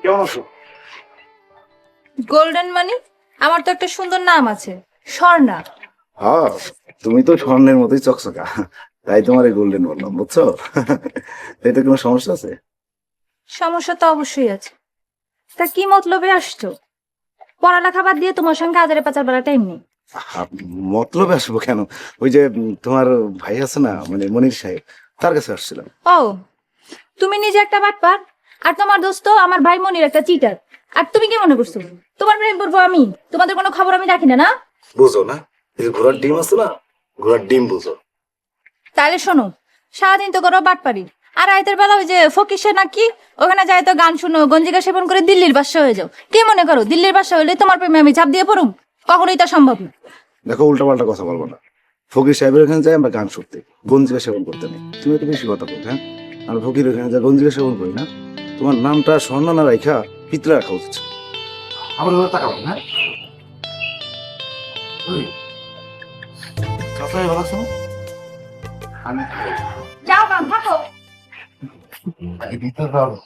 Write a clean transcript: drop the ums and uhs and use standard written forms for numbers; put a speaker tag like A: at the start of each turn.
A: কেমন আছো?
B: গোল্ডেন মানি? আমার তো একটা সুন্দর নাম আছে, স্বর্ণা।
A: হ্যাঁ, তুমি তো স্বর্ণের মতোই চকচকা, তাই তোমার গোল্ডেন বললাম, বুঝছো? এতে কোনো সমস্যা আছে?
B: সমস্যা তো অবশ্যই আছে। তা কি মতলবে আসছো? পড়ালেখা বাদ দিয়ে তোমার সঙ্গে আজারে পাচার বেলা টাইম নেই।
A: আহা, মতলবে আসবো কেন? ওই যে তোমার ভাই আছে না, মানে মনির সাহেব, তার কাছে আসছিলাম।
B: ও, তুমি নিজে একটা বাটপার, আর তোমার দোস্ত আমার ভাই মনির একটা চিটার। আর তুমি কি মনে করছো তোমার প্রেম করবো আমি? তোমাদের কোনো খবর আমি রাখি না, না?
A: বুঝো না, এই যে ঘোড়ার ডিম আছে না, ঘোড়ার ডিম বুঝো?
B: তাহলে শোনো, সারাদিন তো করো বাটপারি, আর রাতের বেলা ওই যে ফকিসে নাকি ওখানে যাই তো গান শুনো, গঞ্জিকা সেবন করে দিল্লির বাদশা হয়ে যাও। কি মনে করো দিল্লির বাদশা হইলে তোমার প্রেমে আমি ঝাঁপ দিয়ে পড়ুম? কখনোই তা সম্ভব না।
A: দেখো, উল্টা পাল্টা কথা বলবো না। ফকির সাহেবের ওখানে যাই আমরা গান শুনতে, গঞ্জিকা সেবন করতে নেই। তুমি তো বেশি কথা বল, হ্যাঁ? আমরা ফকির ওখানে যা গঞ্জিকা সেবন করি না। তোমার নামটা স্বর্ণ না রাখা পিতলে রাখা উচিত ছিল। আমার টাকা হ্যাঁ, কথাই ভালো শোনো। আমি
B: যাও গান থাকো।
A: দিতে পারবো।